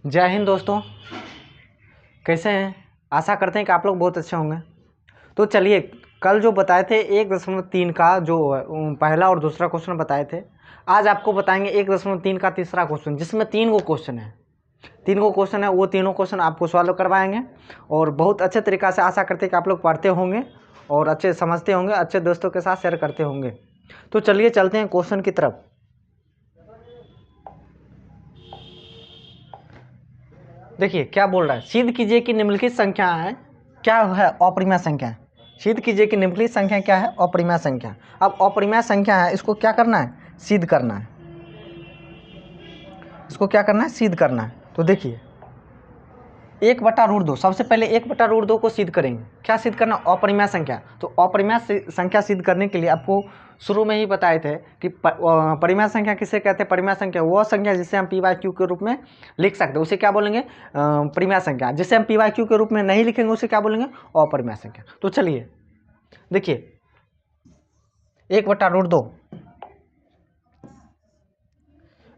जय हिंद दोस्तों, कैसे हैं। आशा करते हैं कि आप लोग बहुत अच्छे होंगे। तो चलिए, कल जो बताए थे 1.3 का जो पहला और दूसरा क्वेश्चन बताए थे, आज आपको बताएंगे 1.3 का तीसरा क्वेश्चन, जिसमें 3 गो क्वेश्चन है। 3 गो क्वेश्चन है, वो तीनों क्वेश्चन आपको सॉल्व करवाएंगे और बहुत अच्छे तरीक़ा से। आशा करते हैं कि आप लोग पढ़ते होंगे और अच्छे समझते होंगे, अच्छे दोस्तों के साथ शेयर करते होंगे। तो चलिए चलते हैं क्वेश्चन की तरफ। देखिए क्या बोल रहा है, सिद्ध कीजिए कि निम्नलिखित संख्या है क्या है अपरिमेय संख्या। सिद्ध कीजिए कि निम्नलिखित संख्या क्या है अपरिमेय संख्या। अब अपरिमेय संख्या है, इसको क्या करना है, सिद्ध करना है। इसको क्या करना है, सिद्ध करना है। तो देखिए 1/√2, सबसे पहले 1/√2 को सिद्ध करेंगे। क्या सिद्ध करना, अपरिमेय संख्या। तो अपरिमेय संख्या सिद्ध करने के लिए आपको शुरू में ही बताए थे कि परिमेय संख्या किसे कहते हैं। परिमेय संख्या वह संख्या जिसे हम p/q के रूप में लिख सकते हैं, उसे क्या बोलेंगे, परिमेय संख्या। जिसे हम p/q के रूप में नहीं लिखेंगे उसे क्या बोलेंगे, अपरिमेय संख्या। तो चलिए देखिए 1/√2।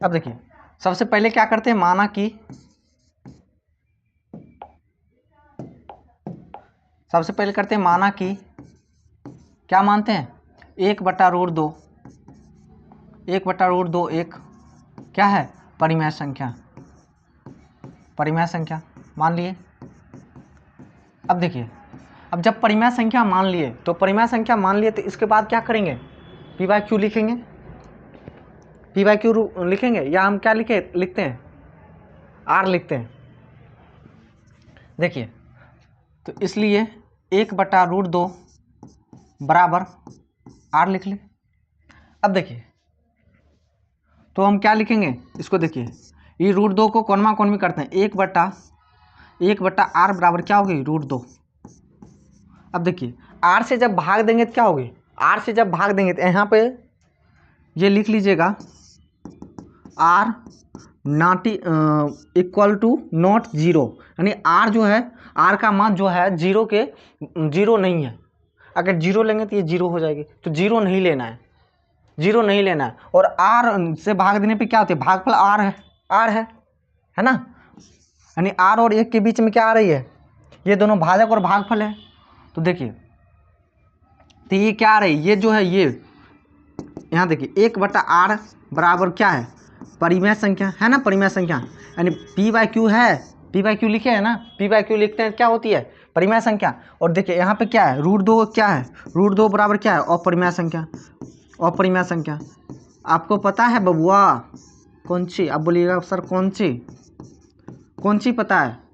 अब देखिए सबसे पहले क्या करते हैं, माना कि सबसे पहले करते हैं माना कि क्या मानते हैं, 1/√2 एक क्या है, परिमेय संख्या। परिमेय संख्या मान लिए। अब देखिए, अब जब परिमेय संख्या मान लिए तो परिमेय संख्या मान लिए तो इसके बाद क्या करेंगे, p/q लिखेंगे। p/q लिखेंगे या हम क्या लिखते हैं, r लिखते हैं। देखिए तो इसलिए 1/√2 बराबर r लिख लें। अब देखिए तो हम क्या लिखेंगे, इसको देखिए, ये √2 को कौनमा कौनमी करते हैं, 1/r बराबर क्या होगी, √2। अब देखिए r से जब भाग देंगे तो क्या होगी, r से जब भाग देंगे तो यहाँ पे ये लिख लीजिएगा, r not equal to not zero. यानी r जो है, r का मान जो है जीरो नहीं है। अगर जीरो लेंगे तो ये जीरो हो जाएगी, तो जीरो नहीं लेना है, जीरो नहीं लेना है। और r से भाग देने पे क्या होती है, भागफल r है, r है ना। यानी r और 1 के बीच में क्या आ रही है, ये दोनों भाजक और भागफल है। तो देखिए तो ये क्या आ रही है, ये जो है ये यहाँ देखिए 1/r बराबर क्या है, परिमेय संख्या है ना, परिमेय संख्या। यानी p/q है, p/q लिखे है ना, p/q लिखते हैं क्या होती है, परिमेय संख्या। और देखिए यहाँ पे क्या है, √2 क्या है, √2 बराबर क्या है, अपरिमेय संख्या। अपरिमेय संख्या आपको पता है बबुआ, कौन सी, अब बोलिएगा सर कौन सी पता है।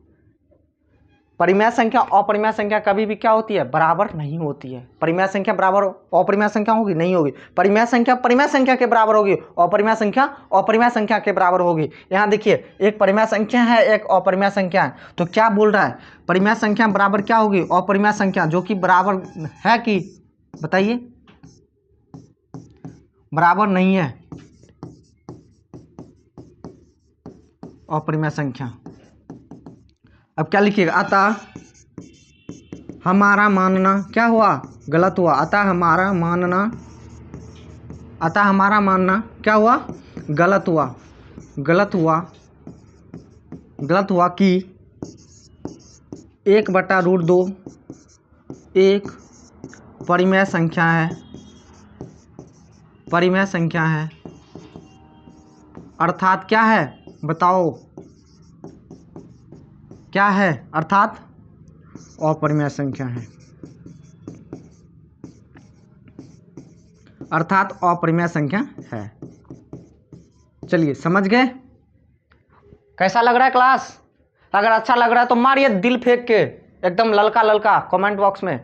परिमेय संख्या अपरिमेय संख्या कभी भी क्या होती है, बराबर नहीं होती है। परिमेय संख्या बराबर अपरिमेय संख्या होगी, नहीं होगी। परिमेय संख्या परिमेय संख्या के बराबर होगी, अपरिमेय संख्या अपरिमेय संख्या के बराबर होगी। यहाँ देखिए एक परिमेय संख्या है, एक अपरिमेय संख्या है। तो क्या बोल रहा है, परिमेय संख्या बराबर क्या होगी, अपरिमेय संख्या, जो कि बराबर है कि, बताइए, बराबर नहीं है अपरिमेय संख्या। अब क्या लिखिएगा, अतः हमारा मानना क्या हुआ, गलत हुआ। अतः हमारा मानना क्या हुआ, गलत हुआ। गलत हुआ कि 1/√2 एक परिमेय संख्या है, परिमेय संख्या है। अर्थात क्या है, बताओ क्या है, अर्थात अपरिमेय संख्या है, अर्थात अपरिमेय संख्या है। चलिए समझ गए, कैसा लग रहा है क्लास। अगर अच्छा लग रहा है तो मारिए दिल फेंक के एकदम ललका ललका कमेंट बॉक्स में।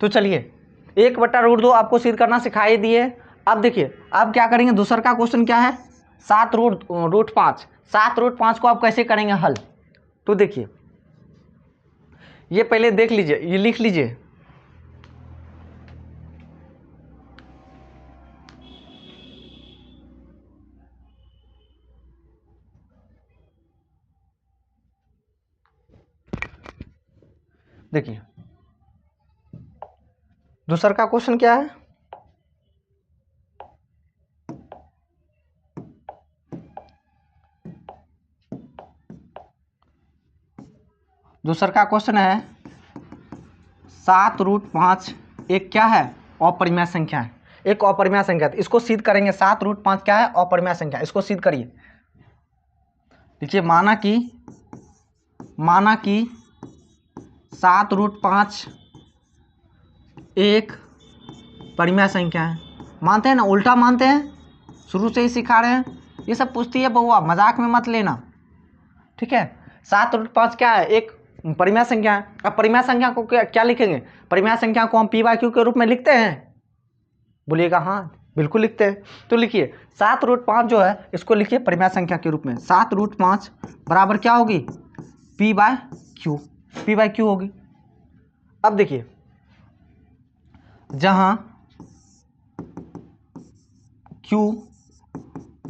तो चलिए 1/√2 आपको सिद्ध करना सिखाई दिए। अब देखिए अब क्या करेंगे, दूसरा का क्वेश्चन क्या है, 7√5। 7√5 को आप कैसे करेंगे हल। तो देखिए ये पहले देख लीजिए, ये लिख लीजिए। देखिए दूसरा का क्वेश्चन क्या है, दूसरा का क्वेश्चन है 7√5 एक क्या है, अपरिमेय संख्या है, एक अपरिमेय संख्या है। इसको सिद्ध करेंगे। 7√5 क्या है, अपरिमेय संख्या। इसको सिद्ध करिए। देखिए माना कि 7√5 एक परिमेय संख्या है। मानते हैं ना, उल्टा मानते हैं, शुरू से ही सिखा रहे हैं। ये सब पूछती है बउआ, मजाक में मत लेना, ठीक है। 7√5 क्या है, एक परिमेय संख्या है। अब परिमेय संख्या को क्या लिखेंगे, परिमेय संख्या को हम p/q के रूप में लिखते हैं, बोलिएगा हाँ बिल्कुल लिखते हैं। तो लिखिए 7√5 जो है इसको लिखिए परिमेय संख्या के रूप में। 7√5 बराबर क्या होगी, p/q होगी। अब देखिए जहां q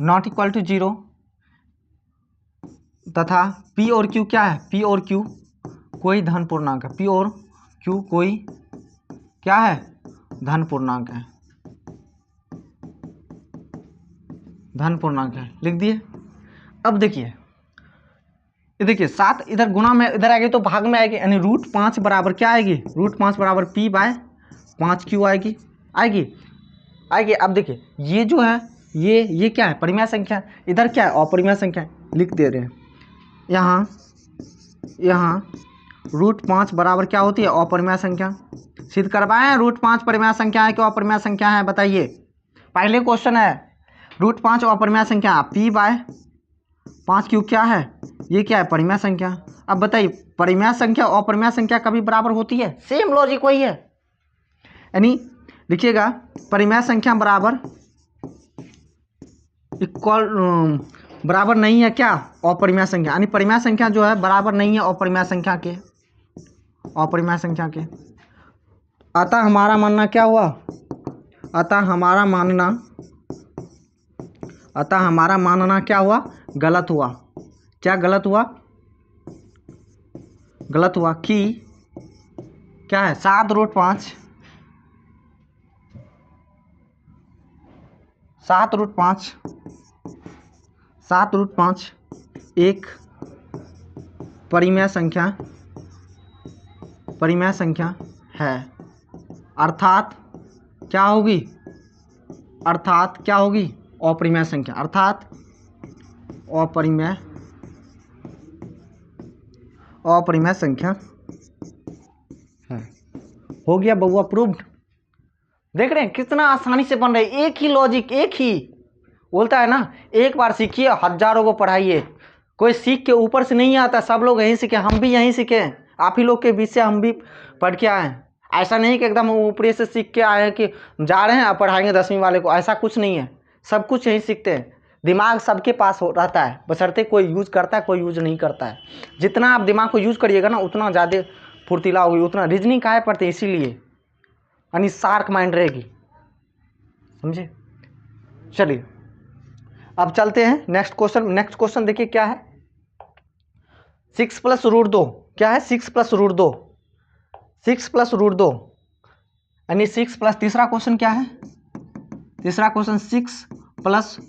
नॉट इक्वल टू 0 तथा p और q क्या है, p और q कोई धन पूर्णांक है, p और q कोई क्या है, धन पूर्णांक है, धन पूर्णांक है, लिख दिए। अब देखिए देखिए 7 इधर गुणा में इधर आएगी तो भाग में आएगी, यानी √5 बराबर क्या आएगी, √5 बराबर p/5q आएगी। अब देखिए ये जो है ये क्या है, परिमेय संख्या, इधर क्या है, अपरिमेय संख्या, लिख दे रहे हैं। यहाँ √5 बराबर क्या होती है, अपरिमेय संख्या। सिद्ध करवाएं √5 परिमेय संख्या है कि अपरिमेय संख्या है, बताइए। पहले क्वेश्चन है √5 अपरिमेय संख्या, p/5q क्या है, ये क्या है, परिमेय संख्या। अब बताइए परिमेय संख्या और अपरिमेय संख्या कभी बराबर होती है, सेम लॉजिक वही है। यानी लिखिएगा परिमेय संख्या बराबर इक्वल बराबर नहीं है क्या, अपरिमेय संख्या, यानी परिमेय संख्या जो है बराबर नहीं है अपरिमेय संख्या के, अपरिमेय संख्या के। अतः हमारा मानना क्या हुआ, अतः हमारा मानना क्या हुआ, गलत हुआ। क्या गलत हुआ, गलत हुआ कि क्या है, 7√5 एक परिमेय संख्या है, अर्थात क्या होगी, अपरिमेय संख्या, अर्थात अपरिमेय संख्या है। हो गया बउआ प्रूव्ड। देख रहे हैं कितना आसानी से बन रहा है, एक ही लॉजिक, एक ही बोलता है ना, एक बार सीखिए हजारों को पढ़ाइए। कोई सीख के ऊपर से नहीं आता, सब लोग यहीं सीखे, हम भी यहीं सीखे, आप ही लोग के बीच से हम भी पढ़ के आए हैं। ऐसा नहीं कि एकदम ऊपरी से सीख के आए हैं कि जा रहे हैं आप पढ़ाएंगे 10वीं वाले को, ऐसा कुछ नहीं है। सब कुछ यहीं सीखते हैं। दिमाग सबके पास रहता है, बशर्ते कोई यूज करता है कोई यूज नहीं करता है। जितना आप दिमाग को यूज करिएगा ना उतना ज़्यादा फुर्तीला होगी, उतना रीजनिंग काहे पढ़ते हैं, इसीलिए, यानी शार्प माइंड रहेगी, समझे। चलिए अब चलते हैं नेक्स्ट क्वेश्चन देखिए क्या है, 6 + √2 क्या है, 6 + √2 यानी 6 प्लस, तीसरा क्वेश्चन क्या है, तीसरा क्वेश्चन 6 +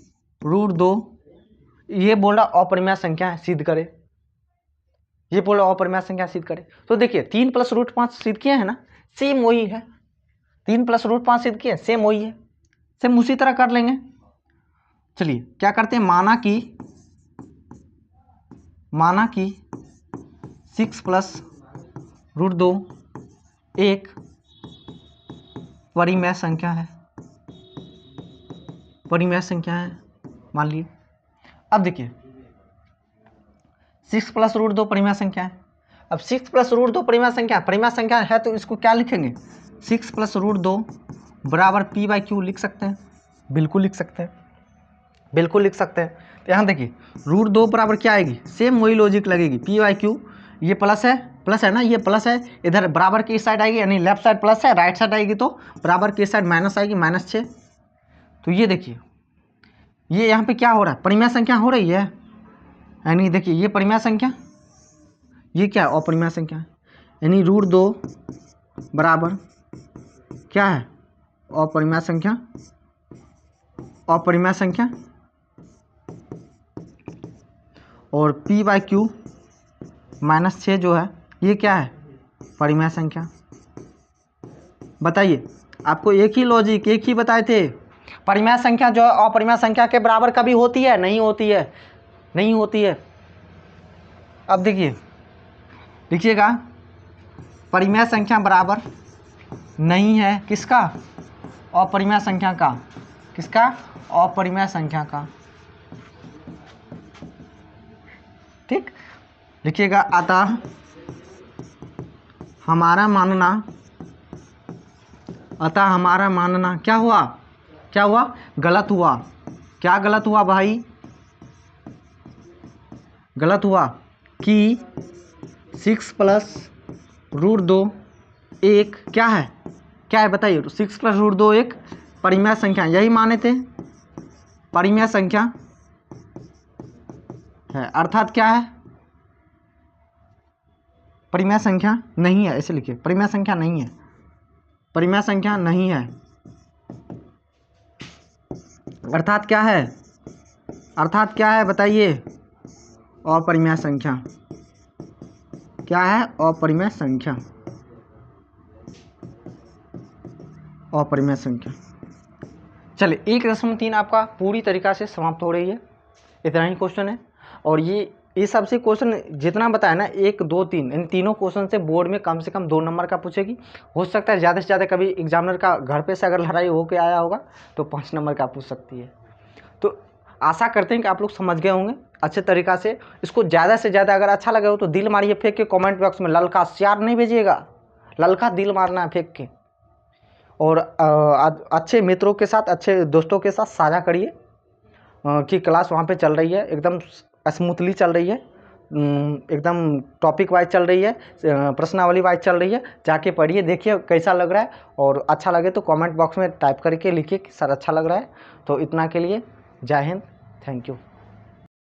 √2, ये बोल रहा अपरिमेय संख्या है, सिद्ध करे, ये बोल रहा अपरिमेय संख्या सिद्ध करे। तो देखिए 3 + √5 सिद्ध किए हैं ना, सेम वही है, 3 + √5 सिद्ध किए, सेम वही है, सेम उसी तरह कर लेंगे। चलिए क्या करते हैं, माना कि 6 + √2 एक परिमेय संख्या है, मान लिए। अब देखिए 6 + √2 परिमेय संख्या है। अब 6 + √2 परिमेय संख्या है तो इसको क्या लिखेंगे, 6 + √2 बराबर p/q लिख सकते हैं, बिल्कुल लिख सकते हैं। तो यहाँ देखिए √2 बराबर क्या आएगी, सेम वही लॉजिक लगेगी, p/q, ये प्लस है ना, ये प्लस है, इधर बराबर की साइड आएगी, यानी लेफ्ट साइड प्लस है, राइट साइड आएगी तो बराबर की साइड माइनस आएगी, -6। तो ये देखिए ये यहाँ पे क्या हो रहा है, परिमेय संख्या हो रही है, यानी देखिए ये परिमेय संख्या, ये क्या है, अपरिमेय संख्या, यानी √2 बराबर क्या है, अपरिमेय संख्या, और p/q -6 जो है ये क्या है? परिमेय संख्या। बताइए, आपको एक ही लॉजिक, एक ही बताए थे। परिमेय संख्या जो है अपरिमेय संख्या के बराबर कभी होती है? नहीं होती है, नहीं होती है। अब देखिए, लिखिएगा, परिमेय संख्या बराबर नहीं है किसका? अपरिमेय संख्या का। किसका? अपरिमेय संख्या का। ठीक, लिखिएगा, अतः हमारा मानना क्या हुआ? क्या हुआ? गलत हुआ। क्या गलत हुआ भाई? गलत हुआ कि 6 + √2 एक क्या है? क्या है बताइए? 6 + √2 एक परिमेय संख्या, यही माने थे, परिमेय संख्या है। अर्थात क्या है? परिमेय संख्या नहीं है, ऐसे लिखिए, परिमेय संख्या नहीं है, परिमेय संख्या नहीं है। अर्थात क्या है? अर्थात क्या है बताइए? अपरिमेय संख्या। क्या है? अपरिमेय संख्या। अपरिमेय संख्या। चलिए, 1.3 आपका पूरी तरीक़ा से समाप्त हो रही है। इतना ही क्वेश्चन है। और ये सबसे क्वेश्चन जितना बताया ना, 1, 2, 3, इन तीनों क्वेश्चन से बोर्ड में कम से कम 2 नंबर का पूछेगी। हो सकता है ज़्यादा से ज़्यादा कभी एग्जामिनर का घर पे से अगर लड़ाई होके आया होगा तो 5 नंबर का पूछ सकती है। तो आशा करते हैं कि आप लोग समझ गए होंगे अच्छे तरीक़ा से। इसको ज़्यादा से ज़्यादा अगर अच्छा लगे हो तो दिल मारिए फेंक के कमेंट बॉक्स में, ललका श्यार नहीं भेजिएगा, ललका दिल मारना है फेंक के। और अच्छे मित्रों के साथ, अच्छे दोस्तों के साथ साझा करिए कि क्लास वहाँ पे चल रही है, एकदम स्मूथली चल रही है, एकदम टॉपिक वाइज चल रही है, प्रश्नावली वाइज चल रही है। जाके पढ़िए, देखिए कैसा लग रहा है, और अच्छा लगे तो कमेंट बॉक्स में टाइप करके लिखिए कि सर अच्छा लग रहा है। तो इतना के लिए जय हिंद, थैंक यू।